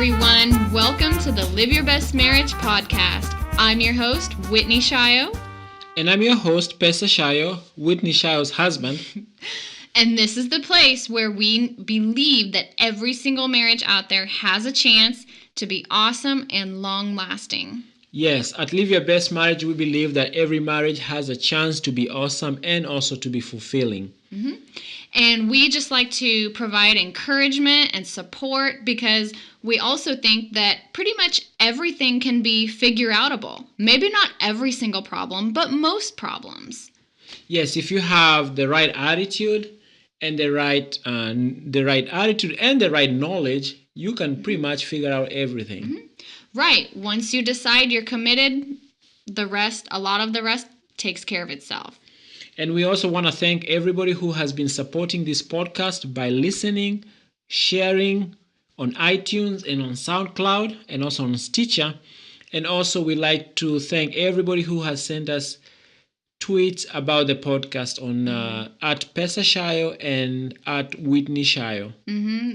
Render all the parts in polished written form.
everyone. Welcome to the Live Your Best Marriage podcast. I'm your host, Whitney Shio. And I'm your host, Pesa Shio, Whitney Shio's husband. And this is the place where we believe that every single marriage out there has a chance to be awesome and long-lasting. Yes, at Live Your Best Marriage, we believe that every marriage has a chance to be awesome and also to be fulfilling. Mm-hmm. And we just like to provide encouragement and support because we also think that pretty much everything can be figure-outable. Maybe not every single problem, but most problems. Yes, if you have the right attitude and the right attitude and the right knowledge, you can pretty much figure out everything. Mm-hmm. Right. Once you decide you're committed, a lot of the rest takes care of itself. And we also want to thank everybody who has been supporting this podcast by listening, sharing on iTunes and on SoundCloud and also on Stitcher. And also we'd like to thank everybody who has sent us tweets about the podcast on at Pesa Shio and at Whitney Shio.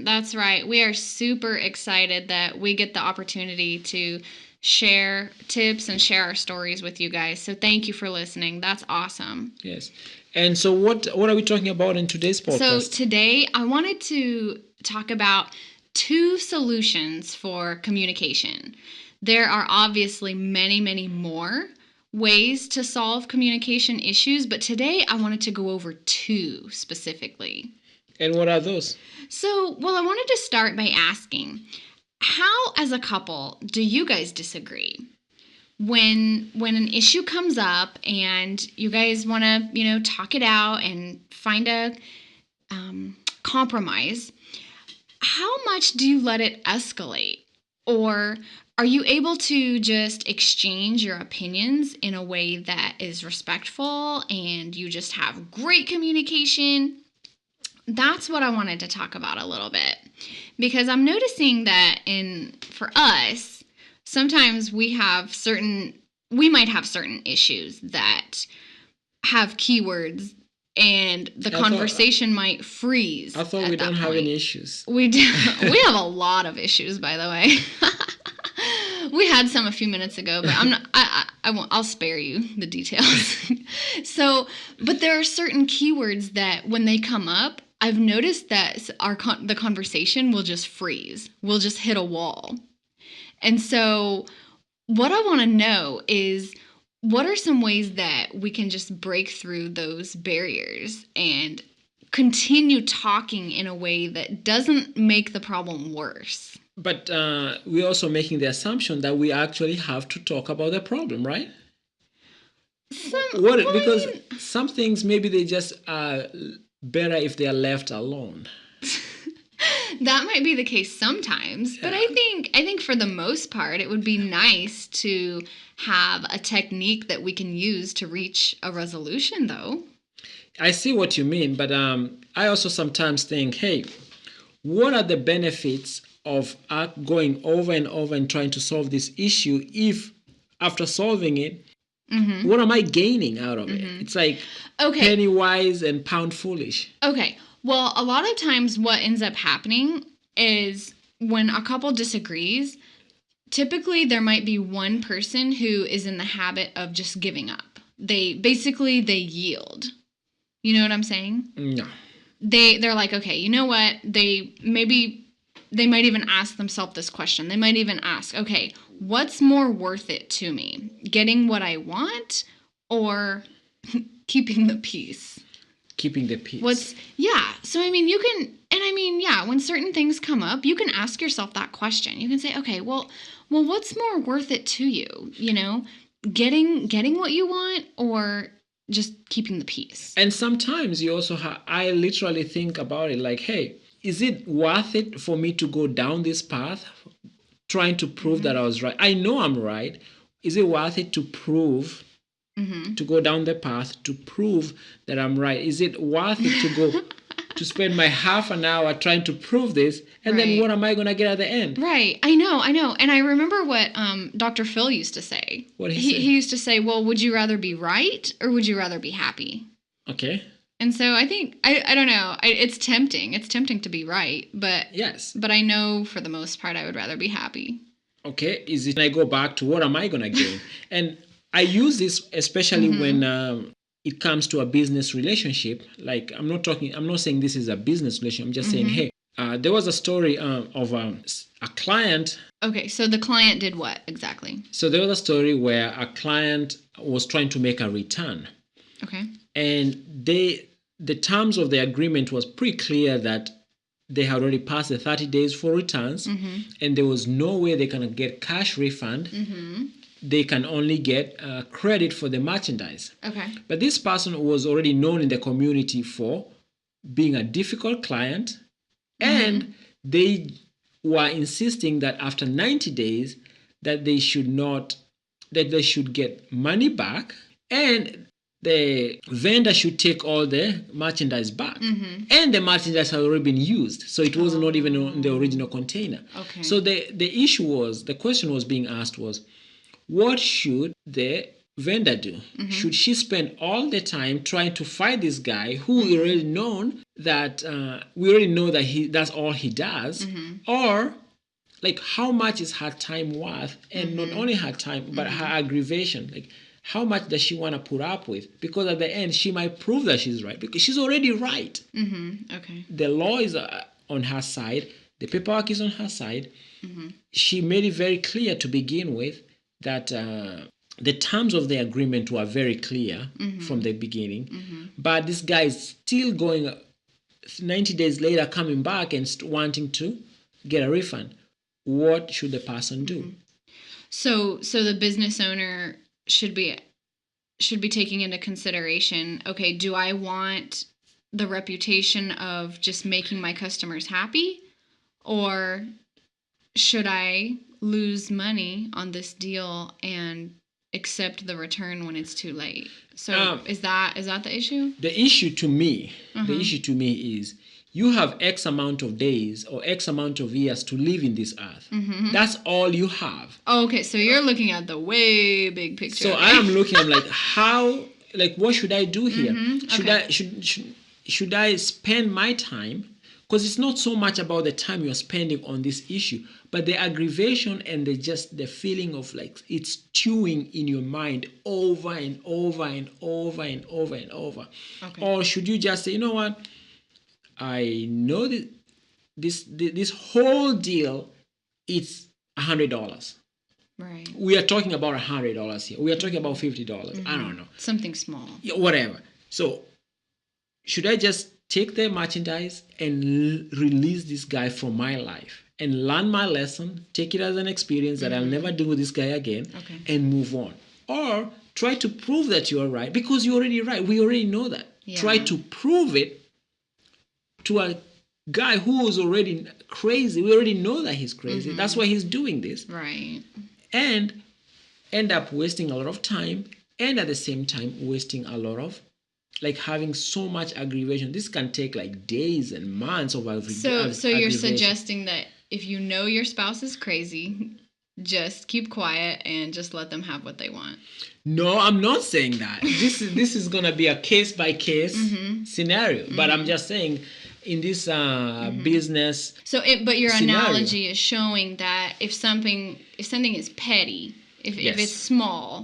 That's right. We are super excited that we get the opportunity to share tips and share our stories with you guys. So thank you for listening. That's awesome. Yes. And so what are we talking about in today's podcast? So today I wanted to talk about 2 solutions for communication. There are obviously many, many more ways to solve communication issues, but today I wanted to go over 2 specifically. And what are those? So, I wanted to start by asking, how as a couple do you guys disagree? When an issue comes up and you guys want to, talk it out and find a compromise, how much do you let it escalate? Or are you able to just exchange your opinions in a way that is respectful and you just have great communication? That's what I wanted to talk about a little bit, because I'm noticing that for us, sometimes we might have certain issues that have keywords and the conversation might freeze. I thought we don't have any issues. We do. We have a lot of issues, by the way. We had some a few minutes ago, but I'll spare you the details. But there are certain keywords that when they come up, I've noticed that the conversation will just freeze. We'll just hit a wall. And so what I want to know is, what are some ways that we can just break through those barriers and continue talking in a way that doesn't make the problem worse? But we're also making the assumption that we actually have to talk about the problem, right? Because some things, maybe they just are better if they are left alone. That might be the case sometimes, but I think for the most part, it would be nice to have a technique that we can use to reach a resolution, though. I see what you mean, but I also sometimes think, hey, what are the benefits of going over and over and trying to solve this issue if after solving it, what am I gaining out of it? It's like penny wise and pound foolish. Okay. Well, a lot of times what ends up happening is when a couple disagrees, typically there might be one person who is in the habit of just giving up. They yield. You know what I'm saying? No. They're like, okay, you know what? They might even ask themselves this question. They might even ask, okay, what's more worth it to me? Getting what I want or keeping the peace? Keeping the peace. So, when certain things come up, you can ask yourself that question. You can say, okay, well, what's more worth it to you? Getting what you want or just keeping the peace? And sometimes you also I literally think about it like, hey, is it worth it for me to go down this path trying to prove that I was right? I know I'm right. Is it worth it to prove, to go down the path to prove that I'm right? Is it worth it to go to spend my half an hour trying to prove this, and then what am I going to get at the end? Right. I know. And I remember what Dr. Phil used to say. What did he say? He used to say, well, would you rather be right or would you rather be happy? Okay. And so I think I don't know. It's tempting. It's tempting to be right, Yes. but I know for the most part I would rather be happy. Okay, is it? I go back to what am I gonna gain? And I use this especially when it comes to a business relationship. Like I'm not saying this is a business relationship. I'm just saying, hey, there was a story of a client. Okay, so the client did what exactly? So there was a story where a client was trying to make a return. Okay. And the terms of the agreement was pretty clear that they had already passed the 30 days for returns, and there was no way they can get cash refund. They can only get credit for the merchandise. Okay. But this person was already known in the community for being a difficult client, and they were insisting that after 90 days that they should get money back, and the vendor should take all the merchandise back. And the merchandise had already been used, so it was not even in the original container. Okay. So the question was being asked was, what should the vendor do? Should she spend all the time trying to fight this guy who we already know that that's all he does, or like how much is her time worth, and not only her time but her aggravation, like how much does she want to put up with? Because at the end, she might prove that she's right because she's already right. Okay. The law is on her side. The paperwork is on her side. She made it very clear to begin with that the terms of the agreement were very clear from the beginning. But this guy is still going 90 days later, coming back and wanting to get a refund. What should the person do? So the business owner should be taking into consideration, okay, do I want the reputation of just making my customers happy, or should I lose money on this deal and accept the return when it's too late? So is that the issue? The issue to me is you have X amount of days or X amount of years to live in this earth. That's all you have. Oh, okay, so you're looking at the way big picture. So I am looking, I'm like, what should I do here? Should I spend my time? Because it's not so much about the time you're spending on this issue, but the aggravation and the feeling of like it's stewing in your mind over and over and over and over and over. Okay. Or should you just say, you know what? I know that this whole deal, it's $100. Right. We are talking about $100 here. We are talking about $50. I don't know. Something small. Yeah, whatever. So should I just take the merchandise and release this guy from my life and learn my lesson, take it as an experience that I'll never do with this guy again, and move on? Or try to prove that you are right because you're already right. We already know that. Yeah. Try to prove it to a guy who is already crazy. We already know that he's crazy. That's why he's doing this. Right. And end up wasting a lot of time, and at the same time wasting a lot of, like, having so much aggravation. This can take like days and months of aggravation. So you're suggesting that if you know your spouse is crazy, just keep quiet and just let them have what they want. No, I'm not saying that. This is gonna be a case by case scenario. But I'm just saying, in this business. But your scenario, analogy is showing that if something is petty, if it's small,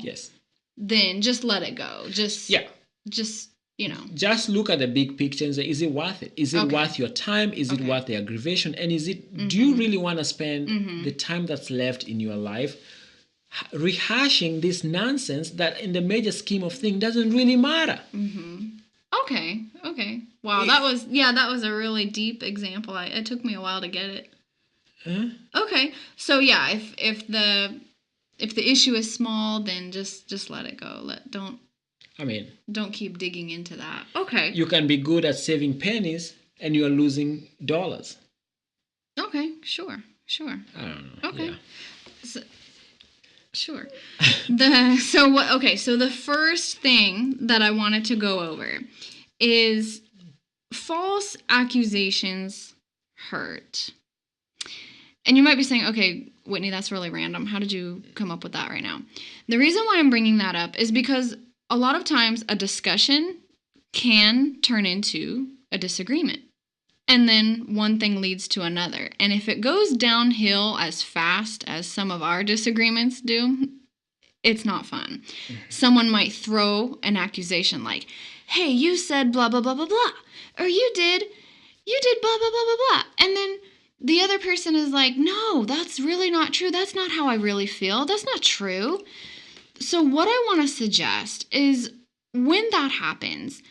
then just let it go. Just Just look at the big picture and say, is it worth it? Is it worth your time? Is it worth the aggravation? And do you really want to spend the time that's left in your life rehashing this nonsense that in the major scheme of things doesn't really matter? Okay. Wow, that was a really deep example. It took me a while to get it. Okay. So yeah, if the issue is small, then just let it go. Don't keep digging into that. Okay. You can be good at saving pennies and you are losing dollars. Okay, sure. I don't know. Okay. Yeah. Sure. So the first thing that I wanted to go over is false accusations hurt. And you might be saying, okay, Whitney, that's really random. How did you come up with that right now? The reason why I'm bringing that up is because a lot of times a discussion can turn into a disagreement. And then one thing leads to another. And if it goes downhill as fast as some of our disagreements do, it's not fun. Someone might throw an accusation like, hey, you said blah, blah, blah, blah, blah. Or you did blah, blah, blah, blah, blah. And then the other person is like, no, that's really not true. That's not how I really feel. That's not true. So what I want to suggest is when that happens,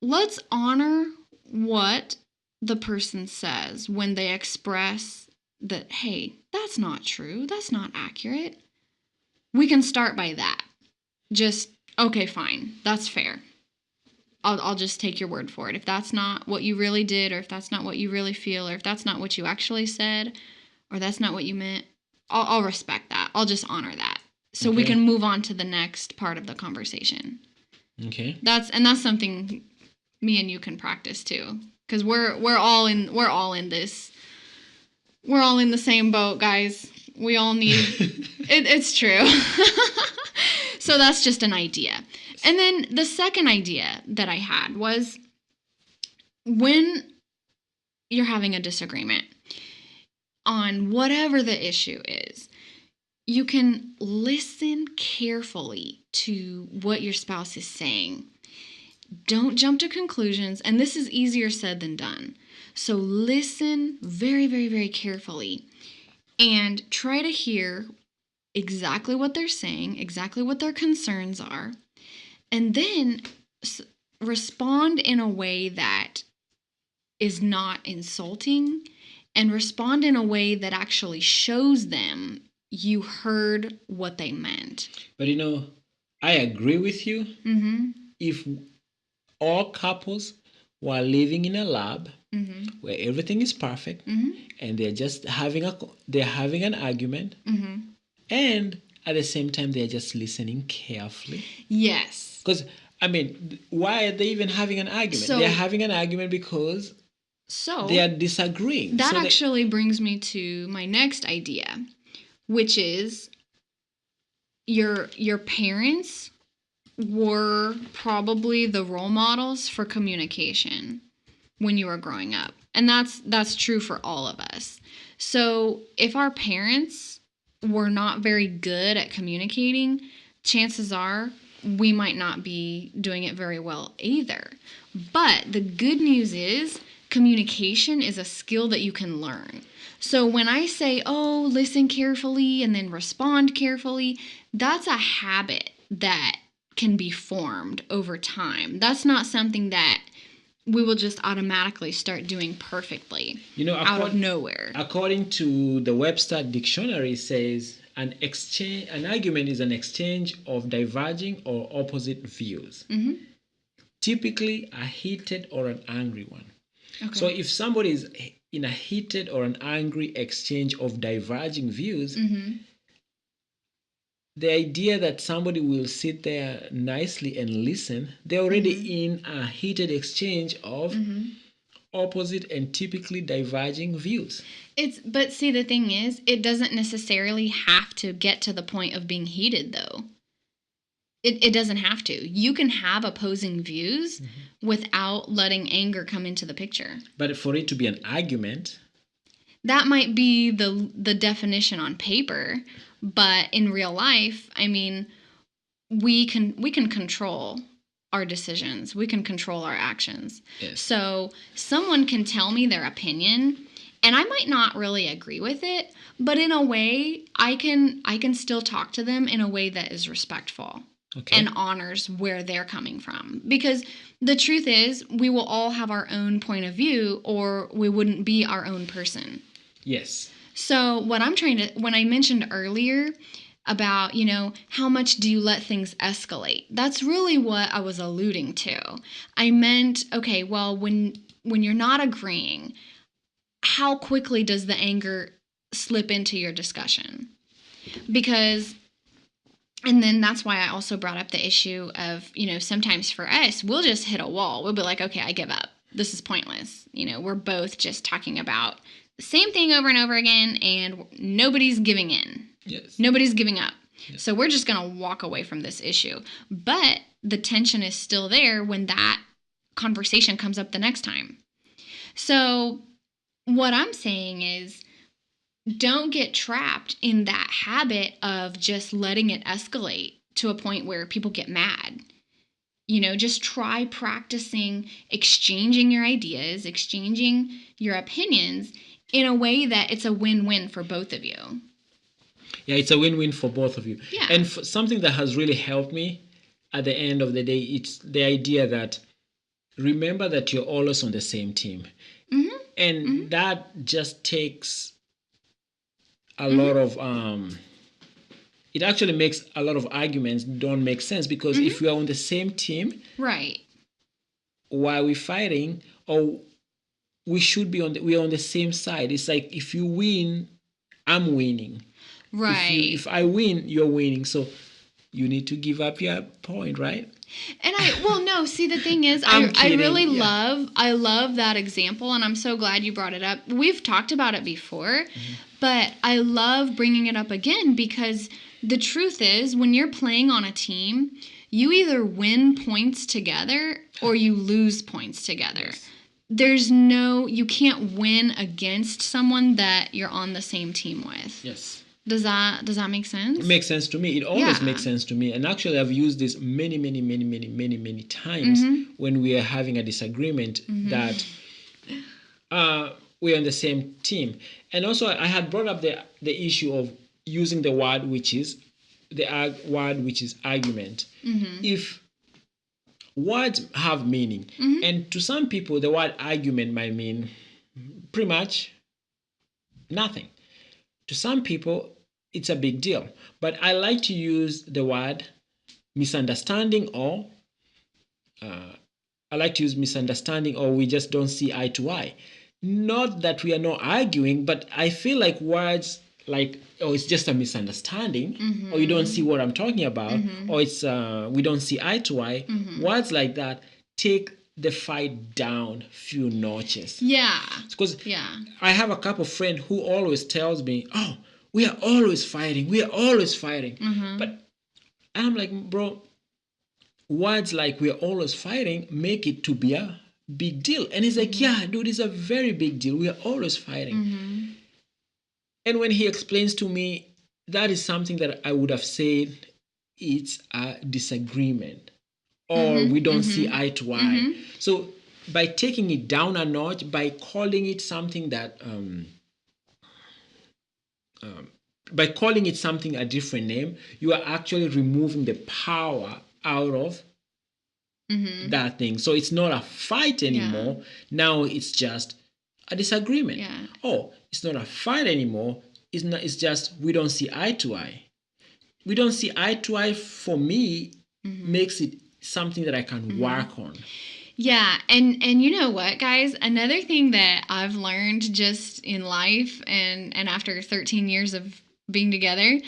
let's honor what the person says when they express that, hey, that's not true. That's not accurate. We can start by that. Just, okay, fine. That's fair. I'll just take your word for it. If that's not what you really did, or if that's not what you really feel, or if that's not what you actually said, or that's not what you meant, I'll respect that. I'll just honor that. So we can move on to the next part of the conversation. Okay. That's something me and you can practice too. Because we're all in this. We're all in the same boat, guys. We all need it's true. So that's just an idea. And then the second idea that I had was when you're having a disagreement on whatever the issue is, you can listen carefully to what your spouse is saying. Don't jump to conclusions, and this is easier said than done. So listen very, very, very carefully and try to hear exactly what they're saying, exactly what their concerns are, and then respond in a way that is not insulting, and respond in a way that actually shows them you heard what they meant. But I agree with you. Mm-hmm. If all couples were living in a lab where everything is perfect and they're just having an argument and at the same time they're just listening carefully. Yes. Because why are they even having an argument? They're having an argument because they are disagreeing. That actually brings me to my next idea, which is your parents were probably the role models for communication when you were growing up. And that's true for all of us. So if our parents were not very good at communicating, chances are we might not be doing it very well either. But the good news is communication is a skill that you can learn. So when I say, oh, listen carefully and then respond carefully, that's a habit that can be formed over time. That's not something that we will just automatically start doing perfectly out of nowhere. According to the Webster Dictionary, it says an argument is an exchange of diverging or opposite views. Typically a heated or an angry one. Okay. So if somebody is in a heated or an angry exchange of diverging views, the idea that somebody will sit there nicely and listen, they're already in a heated exchange of opposite and typically diverging views. But see, the thing is, it doesn't necessarily have to get to the point of being heated, though. It doesn't have to. You can have opposing views without letting anger come into the picture. But for it to be an argument, that might be the definition on paper, but in real life, we can control our decisions. We can control our actions. Yes. So someone can tell me their opinion, and I might not really agree with it, but in a way, I can still talk to them in a way that is respectful. Okay. And honors where they're coming from. Because the truth is, we will all have our own point of view, or we wouldn't be our own person. Yes. So when I mentioned earlier about, how much do you let things escalate? That's really what I was alluding to. I meant, okay, well, when you're not agreeing, how quickly does the anger slip into your discussion? And then that's why I also brought up the issue of, sometimes for us, we'll just hit a wall. We'll be like, okay, I give up. This is pointless. We're both just talking about the same thing over and over again, and nobody's giving in. Yes. Nobody's giving up. Yes. So we're just going to walk away from this issue. But the tension is still there when that conversation comes up the next time. So what I'm saying is, don't get trapped in that habit of just letting it escalate to a point where people get mad. Just try practicing exchanging your ideas, exchanging your opinions in a way that it's a win-win for both of you. Yeah, it's a win-win for both of you. Yeah. And something that has really helped me at the end of the day, it's the idea that remember that you're always on the same team. Mm-hmm. And mm-hmm. that just takes a lot of it actually makes a lot of arguments don't make sense, because if we are on the same team, right, why are we fighting? Or we should be we are on the same side. It's like, if you win, I'm winning. Right. If I win, you're winning. So you need to give up your point, right? And see, the thing is, I really love that example, and I'm so glad you brought it up. We've talked about it before, but I love bringing it up again, because the truth is, when you're playing on a team, you either win points together or you lose points together. Yes. You can't win against someone that you're on the same team with. Yes. Does that make sense? It makes sense to me. It always makes sense to me. And actually, I've used this many times when we are having a disagreement that we're on the same team. And also, I had brought up the issue of using the word which is argument. If words have meaning, and to some people, the word argument might mean pretty much nothing. To some people, it's a big deal. But I like to use the word misunderstanding, or we just don't see eye to eye. Not that we are not arguing, but I feel like words like, it's just a misunderstanding, or you don't see what I'm talking about, or it's we don't see eye to eye. Words like that take the fight down few notches. Yeah. Because I have a couple of friends who always tells me, "Oh, we are always fighting. We are always fighting." But I'm like, bro, words like "we are always fighting" make it to be a big deal. And he's like, "Yeah, dude, it's a very big deal. We are always fighting." And when he explains to me, that is something that I would have said it's a disagreement, or we don't see eye to eye. So by taking it down a notch, by calling it something that by calling it something a different name, you are actually removing the power out of that thing. So it's not a fight anymore. Now it's just a disagreement. Oh, it's not a fight anymore. It's just we don't see eye to eye. We don't see eye to eye, for me, makes it something that I can work on. Yeah, and you know what, guys? Another thing that I've learned just in life and after 13 years of being together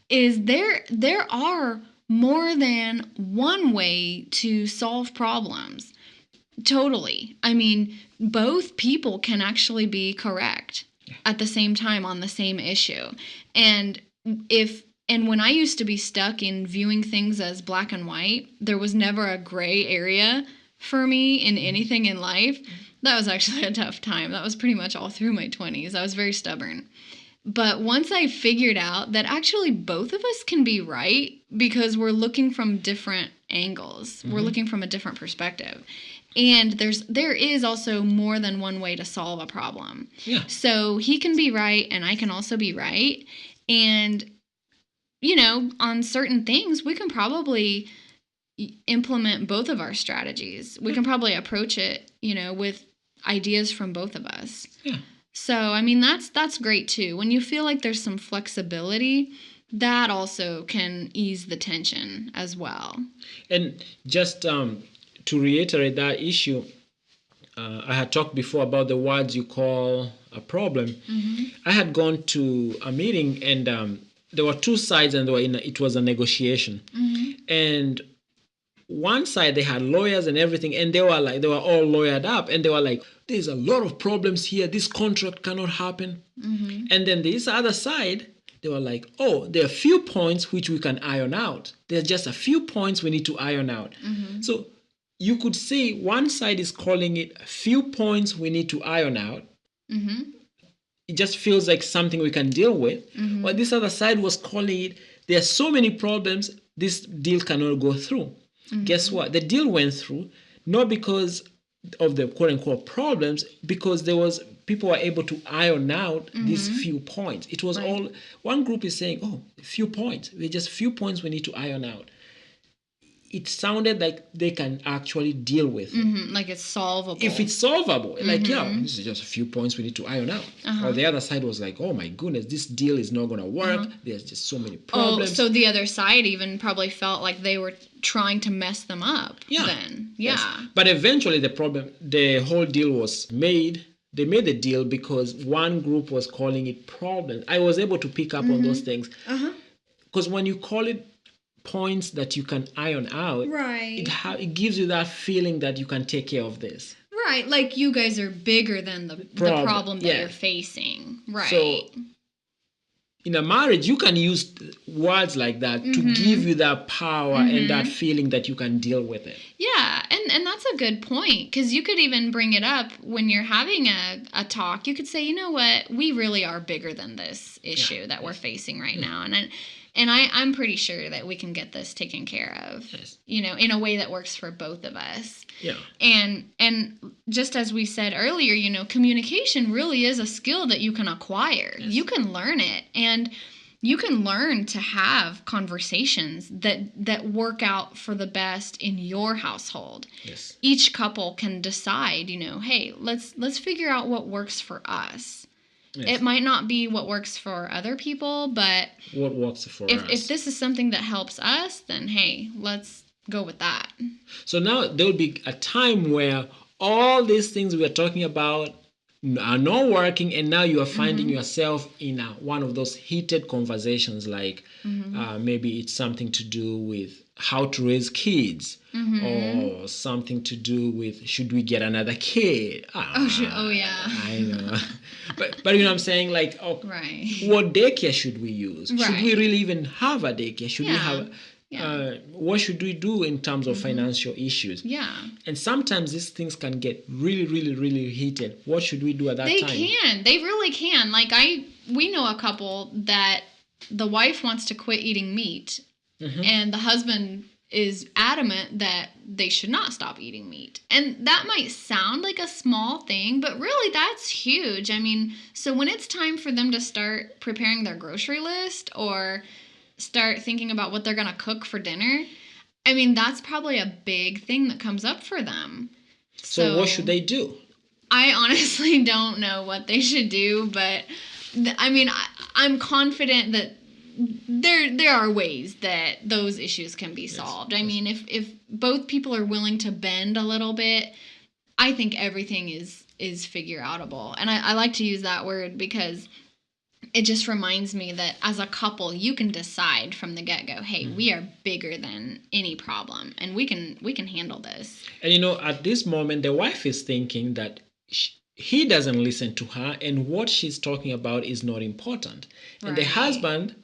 is there are more than one way to solve problems. Totally. I mean, both people can actually be correct at the same time on the same issue. And when I used to be stuck in viewing things as black and white, there was never a gray area for me in anything in life. That was actually a tough time. That was pretty much all through my 20s. I was very stubborn. But once I figured out that actually both of us can be right because we're looking from different angles. We're looking from a different perspective. And there is also more than one way to solve a problem. Yeah. So he can be right and I can also be right. And, on certain things, we can probably implement both of our strategies. We can probably approach it, with ideas from both of us. Yeah. So, I mean, that's great too. When you feel like there's some flexibility, that also can ease the tension as well. And just to reiterate that issue, I had talked before about the words you call a problem. I had gone to a meeting and there were two sides and it was a negotiation. And one side, they had lawyers and everything, and they were all lawyered up, and they were like, there's a lot of problems here. This contract cannot happen. And then this other side, they were like, oh, there are a few points which we can iron out. There's just a few points we need to iron out. So you could say one side is calling it a few points we need to iron out. Mm-hmm. It just feels like something we can deal with. Mm-hmm. Or this other side was calling it, there are so many problems, this deal cannot go through. Mm-hmm. Guess what? The deal went through, not because of the quote unquote problems, because there was people were able to iron out these few points. It was all, one group is saying, oh, few points. They're just few points we need to iron out. It sounded like they can actually deal with it. Mm-hmm. Like it's solvable. If it's solvable, like, yeah, this is just a few points we need to iron out. Or the other side was like, oh my goodness, this deal is not going to work. There's just so many problems. Oh, so the other side even probably felt like they were trying to mess them up then. Yeah. Yes. But eventually the whole deal was made. They made the deal because one group was calling it problems. I was able to pick up on those things. Because when you call it points that you can iron out, it gives you that feeling that you can take care of this. Right, like you guys are bigger than the problem that you're facing. Right. So in a marriage, you can use words like that to give you that power and that feeling that you can deal with it. Yeah, and that's a good point, because you could even bring it up when you're having a talk. You could say, you know what, we really are bigger than this issue that we're facing right now. And I'm pretty sure that we can get this taken care of, you know, in a way that works for both of us. Yeah. And just as we said earlier, you know, communication really is a skill that you can acquire. Yes. You can learn it, and you can learn to have conversations that work out for the best in your household. Yes. Each couple can decide, you know, hey, let's figure out what works for us. Yes. It might not be what works for other people, but what works for us. If this is something that helps us, then hey, let's go with that. So now there will be a time where all these things we are talking about are not working, and now you are finding yourself in one of those heated conversations, like maybe it's something to do with how to raise kids, or something to do with should we get another kid. Oh yeah, I know. but you know what I'm saying, like, what daycare should we use? Should we really even have a daycare? Should we have what should we do in terms of financial issues? Yeah. And sometimes these things can get really, really, really heated. What should we do at that time? They really can. Like we know a couple that the wife wants to quit eating meat, and the husband is adamant that they should not stop eating meat. And that might sound like a small thing, but really that's huge. I mean, so when it's time for them to start preparing their grocery list or start thinking about what they're going to cook for dinner, I mean, that's probably a big thing that comes up for them. So what should they do? I honestly don't know what they should do, but I mean, I'm confident that there are ways that those issues can be solved. I mean, if both people are willing to bend a little bit, I think everything is figure outable. And I like to use that word because it just reminds me that as a couple, you can decide from the get-go, hey, we are bigger than any problem, and we can handle this. And you know, at this moment, the wife is thinking that he doesn't listen to her, and what she's talking about is not important. And the husband,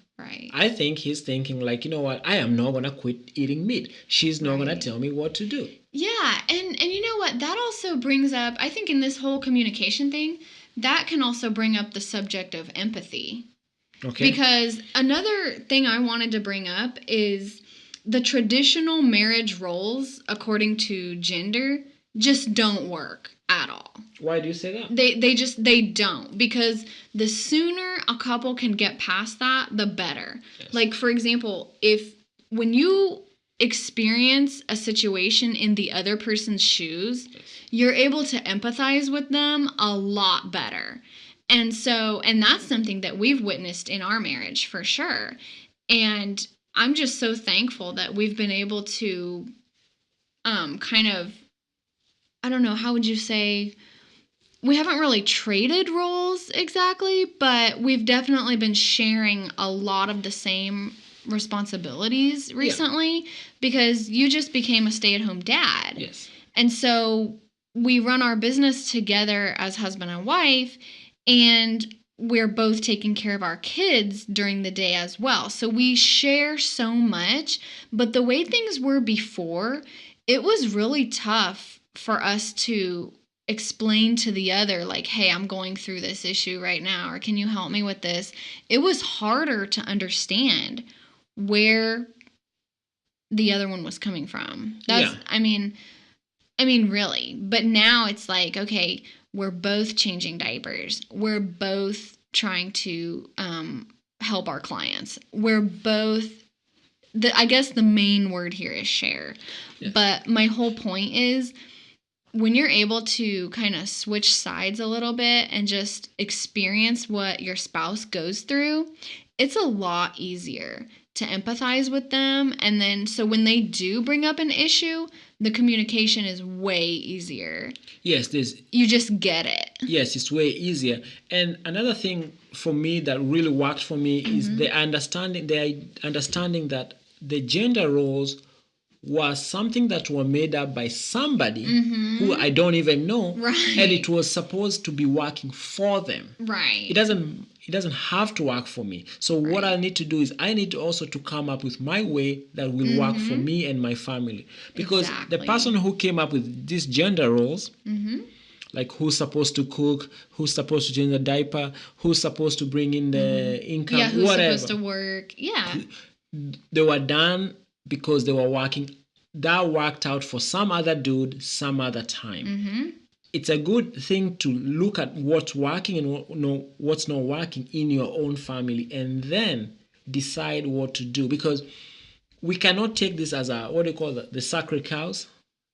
I think he's thinking like, you know what, I am not going to quit eating meat. She's not going to tell me what to do. Yeah, and you know what, that also brings up, I think in this whole communication thing, that can also bring up the subject of empathy. Okay. Because another thing I wanted to bring up is the traditional marriage roles, according to gender, just don't work at all. Why do you say that? They don't, because the sooner a couple can get past that, the better. Yes. Like, for example, when you experience a situation in the other person's shoes, you're able to empathize with them a lot better. And that's something that we've witnessed in our marriage for sure. And I'm just so thankful that we've been able to kind of, I don't know, how would you say, we haven't really traded roles exactly, but we've definitely been sharing a lot of the same responsibilities recently, because you just became a stay-at-home dad. Yes. And so we run our business together as husband and wife, and we're both taking care of our kids during the day as well. So we share so much, but the way things were before, it was really tough for us to explain to the other, like, hey, I'm going through this issue right now, or can you help me with this? It was harder to understand where the other one was coming from. Yeah. I mean, really. But now it's like, okay, we're both changing diapers. We're both trying to help our clients. We're both, I guess the main word here is share. Yes. But my whole point is, when you're able to kind of switch sides a little bit and just experience what your spouse goes through, it's a lot easier to empathize with them. And then, so when they do bring up an issue, the communication is way easier. Yes, you just get it. Yes, it's way easier. And another thing for me that really worked for me is the understanding that the gender roles was something that were made up by somebody who I don't even know, Right. and it was supposed to be working for them. Right. It doesn't have to work for me. So what I need to do is I need to also to come up with my way that will work for me and my family. Because the person who came up with these gender roles, like who's supposed to cook, who's supposed to change the diaper, who's supposed to bring in the income, yeah, who's whatever. supposed to work. Yeah. They were done because they were working. That worked out for some other dude some other time. It's a good thing to look at what's working and what's not working in your own family, and then decide what to do, because we cannot take this as a, what do you call the sacred cows.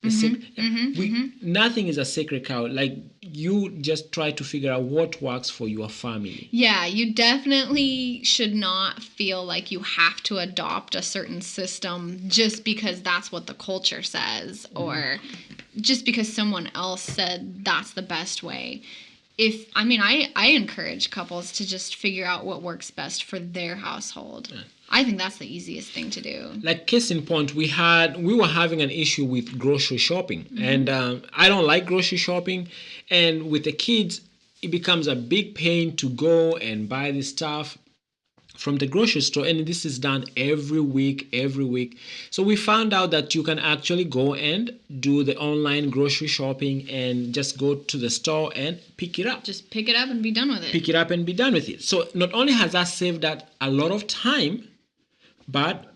Nothing is a sacred cow. Like, you just try to figure out what works for your family. Yeah, you definitely should not feel like you have to adopt a certain system just because that's what the culture says, or just because someone else said that's the best way. I encourage couples to just figure out what works best for their household. Yeah. I think that's the easiest thing to do. Like, case in point, we were having an issue with grocery shopping, and I don't like grocery shopping, and with the kids, it becomes a big pain to go and buy this stuff from the grocery store, and this is done every week. So we found out that you can actually go and do the online grocery shopping and just go to the store and pick it up. Just pick it up and be done with it. Pick it up and be done with it. So not only has that saved that a lot of time, but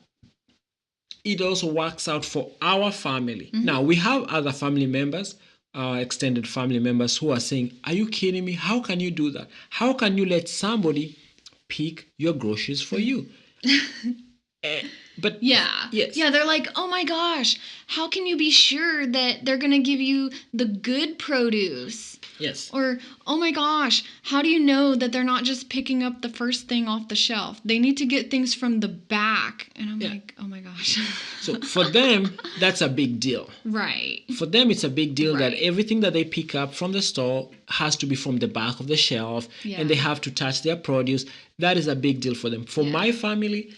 it also works out for our family. Now, we have other family members, extended family members, who are saying, are you kidding me? How can you do that? How can you let somebody pick your groceries for you? But yeah. Yes. Yeah, they're like, oh my gosh, how can you be sure that they're going to give you the good produce? Yes. Or, oh my gosh, how do you know that they're not just picking up the first thing off the shelf? They need to get things from the back. And I'm like, oh my gosh. So for them, that's a big deal. Right. For them, it's a big deal that everything that they pick up from the store has to be from the back of the shelf, and they have to touch their produce. That is a big deal for them. For my family,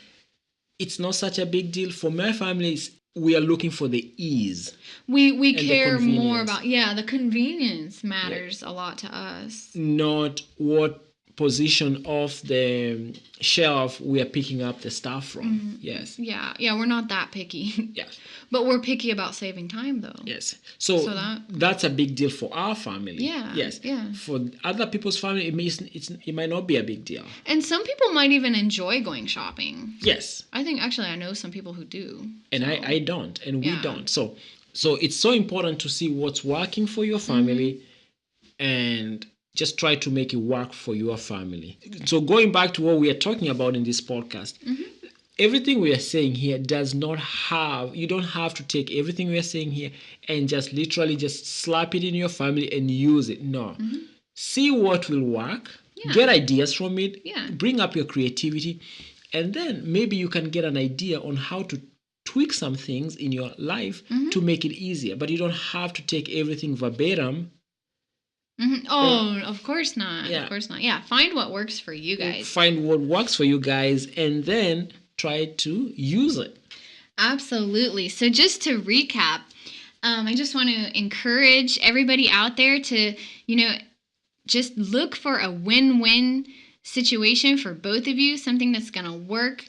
it's not such a big deal. For my family, we are looking for the ease. We care more about, the convenience matters a lot to us. Not what position of the shelf we are picking up the stuff from. Yes. Yeah, we're not that picky. Yes. But we're picky about saving time, though. Yes. So that's a big deal for our family. Yeah. Yes. Yeah. For other people's family, it might not be a big deal. And some people might even enjoy going shopping. Yes. I think, actually, I know some people who do. And I don't, and we don't. So it's so important to see what's working for your family and just try to make it work for your family. So going back to what we are talking about in this podcast, everything we are saying here you don't have to take everything we are saying here and just literally just slap it in your family and use it. No. See what will work, get ideas from it, bring up your creativity, and then maybe you can get an idea on how to tweak some things in your life to make it easier. But you don't have to take everything verbatim. Oh, of course not. Yeah. Of course not. Yeah, find what works for you guys. Find what works for you guys and then try to use it. Absolutely. So just to recap, I just want to encourage everybody out there to, just look for a win-win situation for both of you, something that's going to work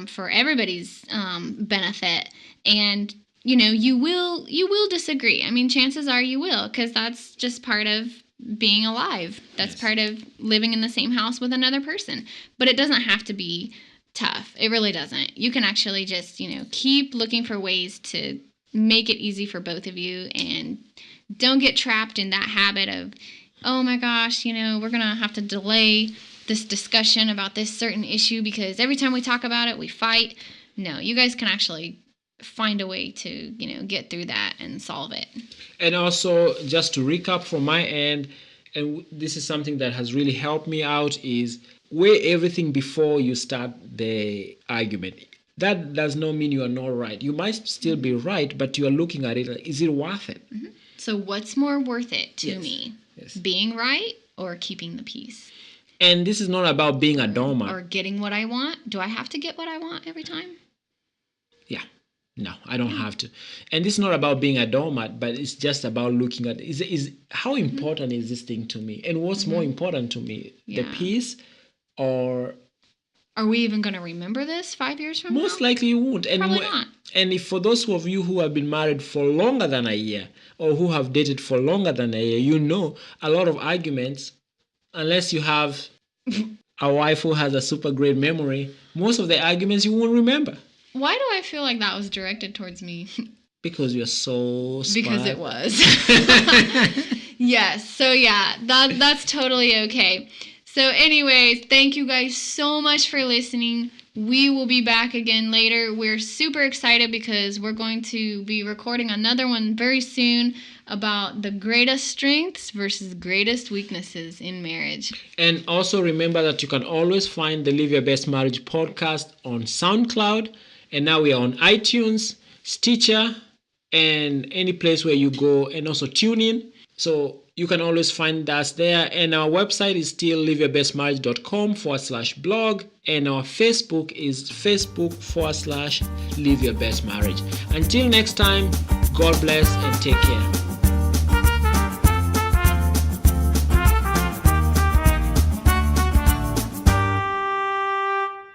for everybody's benefit. And you will disagree. I mean, chances are you will, because that's just part of being alive. That's part of living in the same house with another person. But it doesn't have to be tough. It really doesn't. You can actually just, keep looking for ways to make it easy for both of you, and don't get trapped in that habit of, oh my gosh, we're going to have to delay this discussion about this certain issue because every time we talk about it, we fight. No, you guys can actually find a way to, get through that and solve it. And also, just to recap from my end, and this is something that has really helped me out, is weigh everything before you start the argument. That does not mean you are not right. You might still be right, but you are looking at it like, is it worth it? Mm-hmm. So what's more worth it to me? Yes. Being right or keeping the peace? And this is not about being a doormat. Or getting what I want. Do I have to get what I want every time? Yeah. No, I don't have to. And this is not about being a doormat, but it's just about looking at is how important is this thing to me? And what's more important to me? The peace, or are we even going to remember this 5 years from now? Most likely you won't. And probably not. And if for those of you who have been married for longer than a year, or who have dated for longer than a year, a lot of arguments, unless you have a wife who has a super great memory, most of the arguments you won't remember. Why do I feel like that was directed towards me? Because you're so smart. Because it was. Yes. So yeah, that's totally okay. So anyways, thank you guys so much for listening. We will be back again later. We're super excited because we're going to be recording another one very soon about the greatest strengths versus greatest weaknesses in marriage. And also remember that you can always find the Live Your Best Marriage podcast on SoundCloud. And now we are on iTunes, Stitcher, and any place where you go, and also TuneIn. So you can always find us there. And our website is still liveyourbestmarriage.com/blog. And our Facebook is Facebook.com/liveyourbestmarriage. Until next time, God bless and take care.